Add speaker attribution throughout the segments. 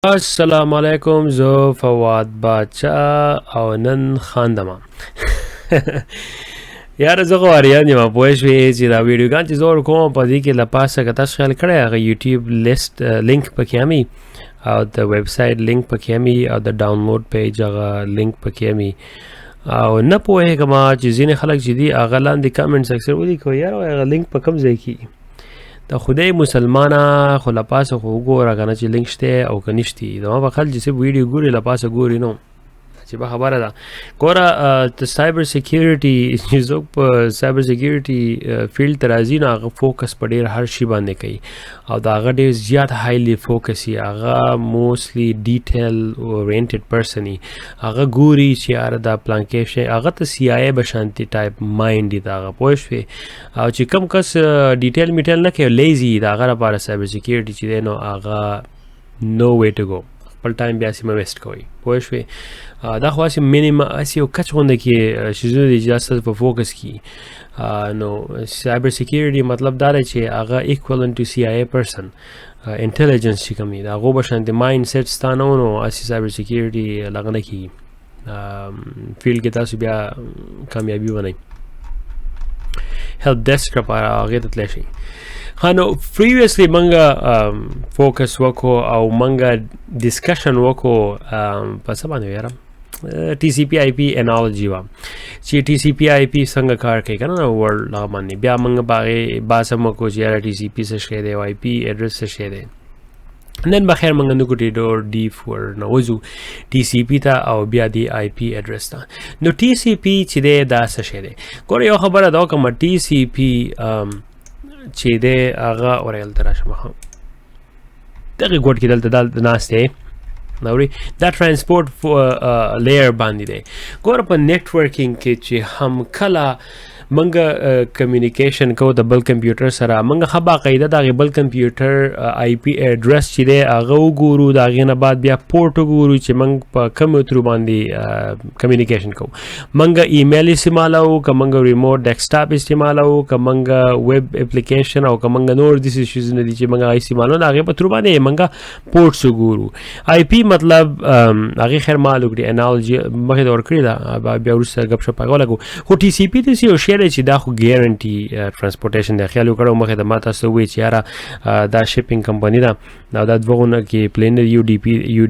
Speaker 1: السلام علیکم، زه فواد باچا او نن خاندم یاره زه غواړم چې ما پوه شوې چې دا ویډیوګان چې زه ورکوم په دې کې له پاسه که تاسو خیال کړی هغه یوټیوب لیست لینک پکې همي او د ویب سایټ لینک پکې همي او د ډاونلوډ پیج هغه لینک پکې همي او نه پوهېږم چې ځینې خلک چې دي هغه لاندې کامنټ سیکشن ولیکو یاره هغه لینک په کوم ځای کې د خدای مسلمانه خو له پاسه خو وګوره که نه چې لینک شته او که نشتي زما په خیال چې صرف ویډیو ګوري له پاسه ګوري نو چې به خبره ده ګوره د سایبر سیکیورټي چې څوک په سایبر سیکیورټي فیلډ ته راځي نو هغه فوکس په ډېر هر شي باندې کوي او د هغه ډېر زیات هایلی فوکس وي هغه موسټلی ډیټیل اورینټډ پرسن وي هغه ګوري چې یاره دا پلانکیشن هغه ته سی آی ای بشانتي ټایپ مایند دی د هغه پوه شوې او چې کوم کس ډیټیل میټیل نه کوي لیزي د هغه لپاره سایبر سیکیورټي چې دی نو هغه نو وی ټو ګو خپل ټایم بیا سیمه ویسټ کوي پوه شوې دا خو هسې مینیمم هسې یو کچ غونده کې شیزونه دي چې دا ستاسو په فوکس کي نو سایبر سیکیورټي مطلب دا دی چې هغه ایکوالنټ ټو سی آی ای پرسن انټیلیجنس چې کوم دي د هغو به شانتې مایند سیټ ستا نه و نو هسې سایبر سیکیورټي لغه نه کېږي فیلډ کې تاسو بیا کامیابي ونئ هیلپ ډیسک لپاره هغې ته تللی شئ نو پریویسلی منګه فوکس وکړو او منګه ډسکشن وکړو په څه باندې یاره ټي سی پی آی پی انالوجي وه چې ټي سی پی آی پی څنګه کار کوي که نه ورلډ هغه باندې بیا موږ په هغې بحث هم وکړو چې یاره ټي سی پی څه شی دی او آی پی ایډرس څه شی دی نن بخیر موږ نه کوټې ډور ډیپ ورنوځو ټي سی پی ته او بیا د آی پی ایډرس ته نو ټي سی پی چې دی دا څه شی دی ګوره یو خبره دا وکړم ټي سی پی چې دی هغه اورېل ته راشم دغې ګوټ کې دلته دا ناست دی نوري دا ټرانسپورټ لیر باندې دی ګوره په نیټورکینګ کې چې هم کله منګه کمیونیکیشن کوو د بل کمپیوټر سره منګه ښه باقاعده د هغې بل کمپیوټر آی پی ایډرس چې دی هغه وګورو د هغې نه بعد بیا پورټ وګورو چې موږ په کوم ترو باندې کمیونیکیشن کوو منګه ایمیل استعمالوو که منګه ریموټ ډیسکټاپ استعمالوو که منګه ویب اپلیکیشن او که منګه نور داسې شیزونه دي چې منګه هغه استعمالوو د هغې په ترو باندې منګه پورټس وګورو آی پی مطلب هغې خیر مال وکړي انالوجي مخې ته ورکړې ده بیا وروسته ګپ شپ هغه ولګو خو ټي سی پی داسې یو شی چې دا خو ګیرنټي ټرانسپورټیشن دی خیال وکړو مخې ته ما تاسو ته ووایي چې یاره دا شپینګ کمپني ده او دا دوغونه کې پلین یو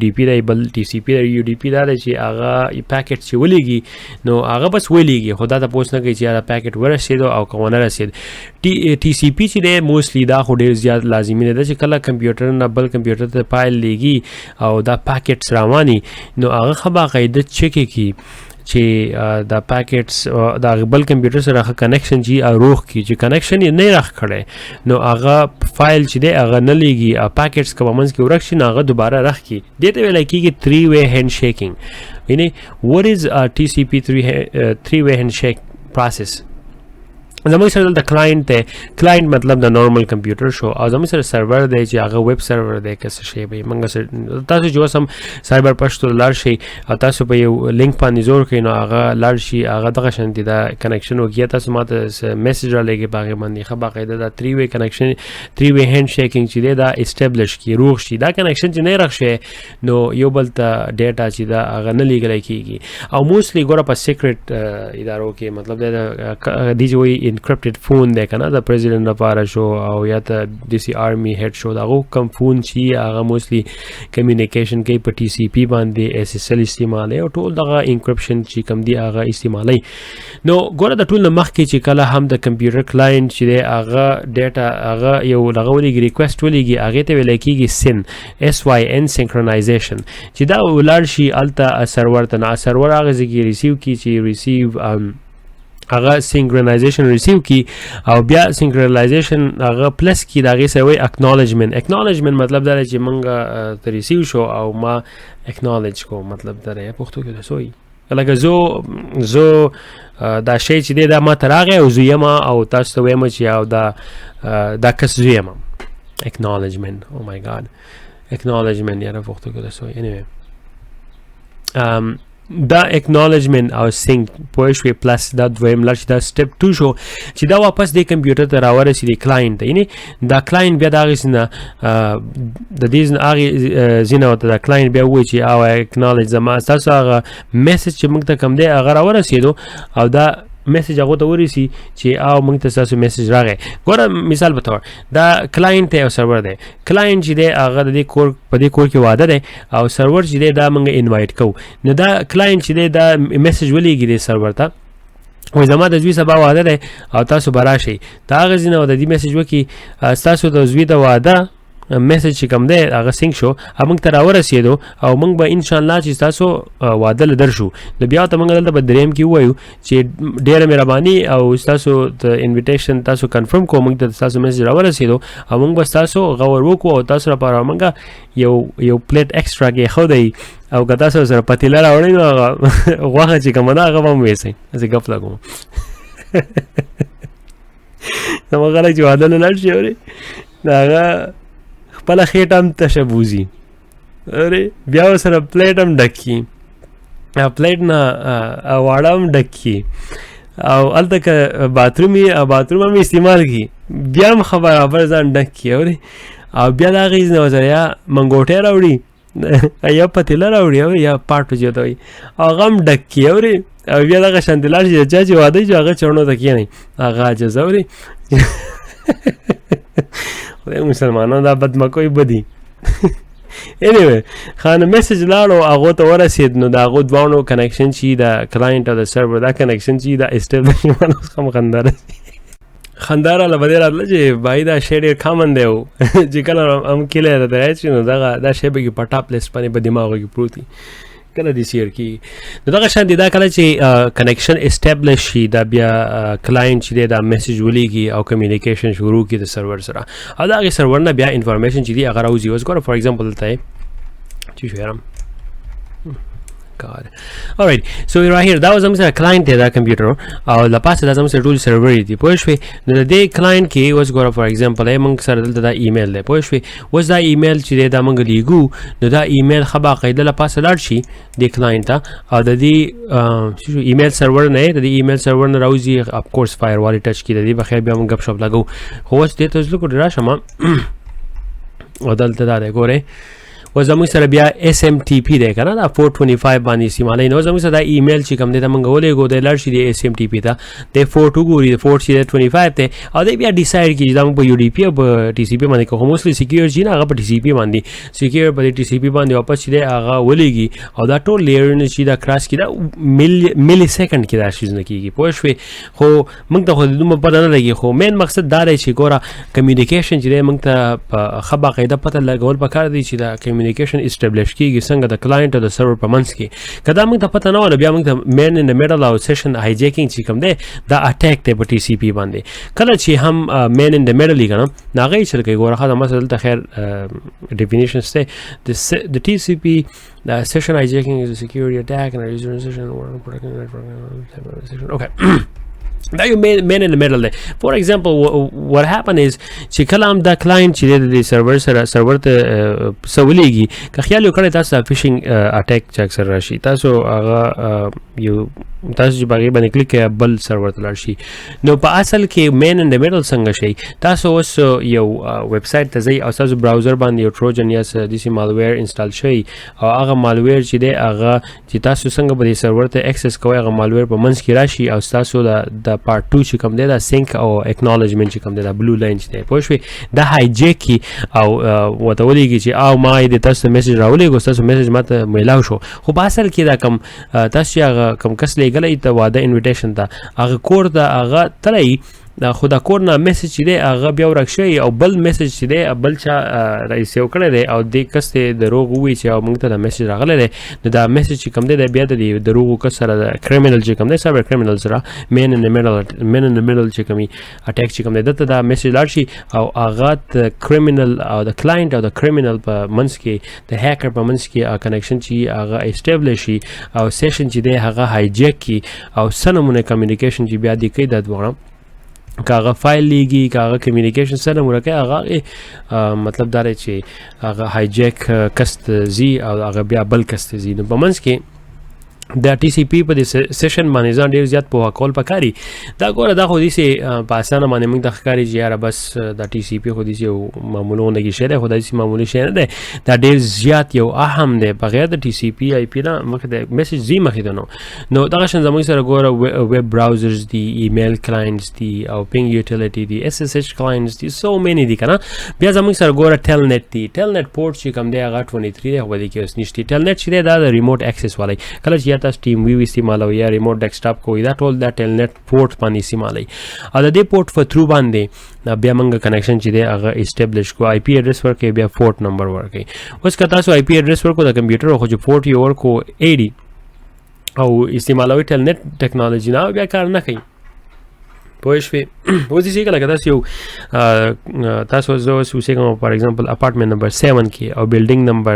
Speaker 1: ډي پي دی بل ټي سی پی دی یو ډي پي دا دی چې هغه پیکټ چې ولیږي نو هغه بس ولیږي خو دا تپوس نه کوي چې یاره پیکټ ورسېدو او که ونه رسېد ټي سی پی چې دی موسټلی دا خو ډېر زیات لازمي دی چې کله کمپیوټر نه بل کمپیوټر ته فایل لیږي او دا پیکټس رواني نو هغه ښه باقاعده چک کړي چې دا پیکټس د بل کمپیوټر سره هغه کنیکشن چې روغ کړي چې کنیکشن یې نه راخ کړی نو هغه فایل چې دی هغه نه لیږي او پیکټس که په منځ کې ورک شي نو هغه دوباره رخ کړي دې ته ویلی کېږي 3-way handshaking یعنې what is TCP 3-way handshake process زموږ سره دلته کلاینټ دی کلاینټ مطلب د نارمل کمپیوټر شو او زموږ سره سرور دی چې هغه ویب سرور دی که څه شی به موږ سره تاسو چې اوس هم سایبر پشتو لاړ شئ او تاسو په یو لینک باندې زور کړئ نو هغه لاړ شي هغه دغه شانتې دا کنیکشن وکړي تاسو ما ته میسج رالیږئ په هغې باندې ښه باقاعده دا 3-way کنیکشن 3-way هینډ شیکینګ چې دی دا اسټیبلش کړي روغ شي دا کنیکشن چې نه رخ شي نو یو بل ته ډیټا چې دا هغه نه لیږلی کېږي او موسټلی ګوره په سیکرټ ادارو کې مطلب دی دې چې وایي انکرپټډ فون دی که نه د پریزیډنټ لپاره شو او یا ته داسې آرمي هیډ شو د هغو کم فون چې هغه موسټلی کمیونیکیشن کوي په ټي سی پي باندې ایس ایس ایل استعمالوي او ټول دغه انکرپشن چې کوم دی هغه استعمالوي نو ګوره د ټول نه مخکې چې کله هم د کمپیوټر کلاینټ چې دی هغه ډیټا هغه یو دغه ولیږي ریکویسټ ولیږي هغې ته ویلی کېږي سن SYN سینکرونایزیشن چې دا ولاړ شي هلته سرور ته نه سرور هغه ځای کې ریسیو کړي چې ریسیو هغه سینکرونایزیشن ریسیو کی او بیا سینکرونایزیشن هغه پلس کی د هغې سره وایي اکنالجمنټ مطلب دا دی چې موږ ته ریسیو شو او ما اکنالج کو مطلب دا دی پښتو کې داسې وایي لکه زه دا شی چې دی دا ما ته راغی او زه یم او تاسو ته وایم چې او دا کس زه یم اکنالجمنټ او مای ګاډ اکنالجمنټ یاره پښتو کې داسې وایي anyway دا اکنالجمنت او سینک پوه شوې پلس دا دویم لاړ چې دا سټپ 2 شو چې دا واپس د کمپیوټر ته راورسېدي کلاینټ ته، یعنې دا کلاینټ بیا د هغې ځینه د دې هغې ځینه ورته دا کلاینټ بیا ووایي چې او اکنالج زما ستاسو هغه میسج چې موږ ته کوم دی هغه راورسېدو او دا میسج هغه ته ورسي چې او موږ ته ستاسو میسج راغی. ګوره مثال په تور دا کلاینټ دی او سرور دی. کلاینټ چې دی هغه د دې کور په دې کور کې واده دی او سرور چې دی دا موږ انوایټ کوو. نو دا کلاینټ چې دی دا میسج ولیږي دی سرور ته وایي زما د زوی سبا واده دی او تاسو به راشئ. د هغه ځای نه د دې میسج وکړي ستاسو د زوی د واده میسج چې کوم دی هغه سینک شو او موږ ته راورسېدو او موږ به انشاءالله چې ستاسو واده له درشو. نو بیا ورته موږ دلته به دریم کې ووایو چې ډېره مهرباني او ستاسو د انویټیشن تاسو کنفرم کوو موږ ته ستاسو میسج راورسېدو او موږ به ستاسو غور وکړو او تاسو لپاره موږ یو پلیټ ایکسټرا کې ایښودی او که تاسو سره پتیله راوړئ نو هغه غوښه چې کومه ده هغه به هم ویسئ. هسې ګپ لګوم زما خلک چې واده له لاړ شي اورې د هغه خپله خېټه هم تشه بوځي اورې بیا ورسره پلیټ هم ډک کړي پلیټ نه واړه هم ډک کړي او هلته که باتروم وي او باتروم هم استعمال کړي بیا هم برابر ځان ډک کړي اورې او بیا د هغې نه ورسره یا منګوټی راوړي یا پتیله راوړي او یا پاټو چې ورته وایي هغه هم ډک کړي اورې او بیا دغه شانتې لاړ شي چا چې واده چې هغه چړنو ته کښېنئ هغه عاجز اورې خدای مسلمانان دا بدمکوی بدي anyway خانه میسج لاړو هغو ته ورسېد نو د هغو دواړو کنیکشن چې د کلاینټ او د سرور دا کنیکشن چې دا اسټیبلش اوس هم خندا راځي خندا راله به دې راتله چې بھائی دا شی ډېر کامن دی و چې کله هم کلی راته راشي نو دا شی به کې په ټاپ لیسټ باندې په دماغو کې پروت وي کله دې سیر کی نو دغه شان دي دا کله چې کنیکشن اسټابلیش شي دا بیا کلاینټ چې دی دا میسج ولیږي او کمیونیکیشن شروع کړي د سرور سره او د هغې سرور نه بیا انفارمیشن چې دی هغه راوځي. اوس ګوره فار ایگزامپل دلته یې چې شویرم God. Alright, so right here دا was زموږ سره کلاینټ دی دا کمپیوټر او له پاسه دا زموږ سره ټول سرور دي پوه شوې. نو د دې کلاینټ کې اوس ګوره فار ایگزامپل موږ سره دلته دا ایمیل دی پوه شوې. اوس دا ایمیل چې دی دا موږ لیږو نو دا ایمیل ښه باقاعده له پاسه لاړ شي دې کلاینټ ته او د دې ایمیل سرور نه د دې ایمیل سرور نه راوځي افکورس فایر وال ټچ کړي د دې به خیر بیا موږ ګپ شپ لګو. خو اوس دې ته اوس لږ راشم او دلته دا دی ګورئ و زموږ سره بیا SMTP دی که نه دا 425 باندې استعمالوي. نو زموږ سره دا ایمیل چې کوم دی ته موږ ولېږو دی لاړ شي د SMTP ته دی 4 وګوري د 4 چې دی 25 دی او دی بیا ډیسایډ کړي چې دا موږ په UDP او په TCP باندې کوو. خو موسټلی سیکیور چې نه هغه په TCP باندې سیکیور په TCP باندې واپس چې دی هغه ولېږي او دا ټول لیرونه چې دا کراس کړي دا ملي سیکنډ کې دا شیزونه کېږي پوه شوې. خو موږ ته خو دومره پته نه لګي خو مین مقصد دا دی چې ګوره کمیونیکیشن چې دی موږ ته په ښه باقاعده پته لګول پکار دی چې دا کمیونیکیشن اسټابلیش کیږي څنګه د کلاینټ او د سرور په منځ کې. که دا موږ ته پته نه وه نو بیا موږ ته مین ان د میډل او سیشن هایجیکینګ چې کوم دی دا اټیک دی په TCP باندې. کله چې هم مین ان د میډل وي که نه نو هغه یې چل کوي. ګوره ښه مثلا دلته خیر ډیفینیشنس دی د TCP the session hijacking is a security attack and a user session or protecting network okay دا یو مین ان میډل دی. فار ایگزامپل what happen is چې کله هم دا کلاینټ چې دی د سرور سره سرور ته څه ولیږي که خیال یې کړی تاسو فیشنګ اټیک چې اکثر راشي تاسو هغه یو تاسو چې هغې باندې کلیک کوئ بل سرور ته لاړ شي. نو په اصل کې مین ان د میډل څنګه شي تاسو اوس یو ویب سایټ ته ځئ او ستاسو براوزر باندې یو ټروجن یا داسې مالویر انسټال شوی او هغه مالویر چې دی هغه چې تاسو څنګه به دې سرور ته اکسس کوئ هغه مالویر په منځ کې راشي او ستاسو د پارت 2 چې کوم دی دا سینک او اکنالجمنټ چې کوم دی دا بلو لاین چې دی پوه شوې دا هایجیک کي او ورته ولیږي چې او ما یې د تاسو میسج راولېږو ستاسو میسج ماته میلاو شو. خو په اصل کې دا کم تاسو چې هغه کم کس لیږلی ته واده انویټیشن ته هغه کور ته هغه تلئ خو دا کور نه میسج چې دی هغه بیا ورک شوی او بل میسج چې دی بل چا راریسیو کړی دی او دې کس ته دروغ ووایي چې موږ ته دا میسج راغلی دی نو دا میسج چې کوم دی دا بیا د دروغو کس سره د کریمینل چې کوم دی سایبر کریمینل سره مین ان د میډل چې کومي اټیک چې کوم دی دلته دا میسج لاړ شي او هغه د کریمینل او د کلاینټ او د کریمینل په منځ کې د هیکر په منځ کې کنیکشن چې هغه اسټابلیش شي او سیشن چې دی هغه هایجیک کي او څه نمونه کمیونیکیشن چې بیا دې کوي دا دواړه که هغه فایل لیږي که هغه کمیونیکیشن سره مرکه هغه مطلب دا دی چې هغه هایجیک کس ته ځي او هغه بیا بل کس ته ځي. نو په منځ کې د ټي سی پی په دې سیشن باندې ځان ډېر زیات پوهه کول پکاري. دا ګوره دا خو داسې په اسانه باندې موږ ته ښکاري چې یاره بس د ټي سی پي خو داسې یو معمولي غوندې شی دی، خو داسې معمولي شی نه دی، دا ډېر زیات یو اهم دی. بغیر د ټي سی پي آی پي نه مخکې د میسج ځي مخې ته نو دغه شان زموږ سره ګوره ویب براوزرز دي، ایمیل کلاینټس دي او پینګ یوټیلیټي دي، ایس ایس ایچ کلاینټس دي، سو مینی دي که نه. بیا زموږ سره ګوره ټیل نیټ دي. ټیل نیټ پورټ چې کوم دی هغه 23 دی، خو په دې کې اوس نشته. ټیل نیټ چې دی دا د ریموټ اکسس والی، کله چې یا تاسو ټیم وی استعمالوي یا ریموټ ډیسکټاپ کوئ دا ټول د ټیل نیټ پورټ باندې استعمالوي او د دې پورټ په تھرو باندې بیا موږ کنیکشن چې دی هغه اسټیبلش کو، آی پی ایډرس ورکوي، بیا پورټ نمبر ورکوي. اوس که تاسو آی پی ایډرس ورکو د کمپیوټر خو چې پورټ یې ورکو 80 او استعمالوي ټیل نیټ ټیکنالوژي نه بیا کار نه کوي. پوه شوې؟ اوس داسې که لکه تاسو یو تاسو زه اوس اوسېږم فار ایګزامپل اپارټمنټ نمبر 7 کې او بلډینګ نمبر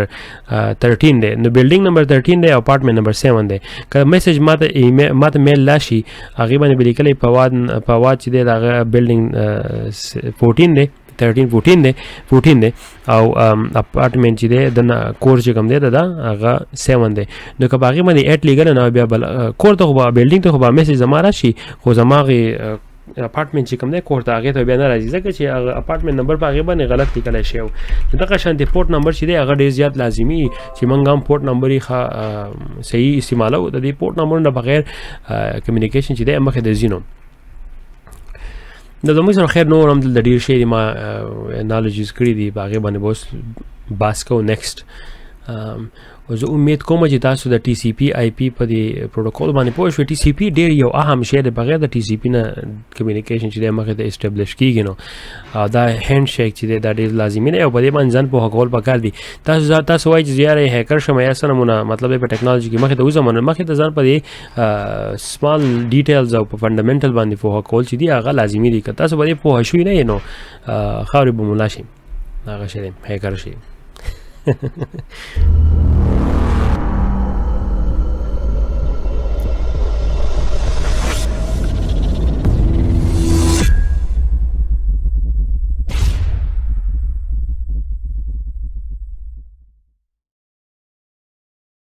Speaker 1: 13 دی، نو بلډینګ نمبر 13 دی او اپارټمنټ نمبر 7 دی. که میسج ماته میل راشي هغې باندې به لیکلی فواد چې دی د هغه بلډینګ 14 دی، 14 دی او اپارټمنټ چې دی د کور چې کوم دی د هغه 7 دی. نو که په هغې باندې 8 لیکلی نو بیا بل کور ته خو به بلډینګ ته خو به میسج زما راشي، خو زما هغې اپارټمنټ چې کوم دی کور ته هغې ته بیا نه راځي، ځکه چې هغه اپارټمنټ نمبر په هغې باندې غلط لیکلی شوی و. نو دغه شانتې پورټ نمبر چې دی هغه ډېر زیات لازمي چې موږ هم پورټ نمبر یې صحیح استعمالوو. د دې پورټ نمبر نه بغیر کمیونیکیشن چې دی مخکې د ځي نو د زموږ سره خیر نور هم دلته ډېر شی دي ما انالوجیز کړي دي، په هغې باندې به اوس بحث کوو نیکسټ. زه امید کوم چې تاسو د ټي سی پي آی پي په دې پروټوکول باندې پوه شوئ. ټي سی پي ډېر یو اهم شی دی، بغیر د ټي سی پي نه کمیونیکیشن چې دی مخکې ته اسټبلش کېږي نو دا هینډ شیک چې دی دا ډېر لازمي دی او په دې باندې ځان پوهه کول پکار دي. تاسو وایئ چې یاره هیکر شم یا څه نمونه مطلب دی په ټیکنالوژي کې مخکې ته وځم نو مخکې ته ځان په دې سمال ډیټیلز او په فنډامنټل باندې پوهه کول چې دي هغه لازمي دي. که تاسو په دې پوهه شوي نه یې نو خاورې به ملا شي، هغه شی دی هیکر شي.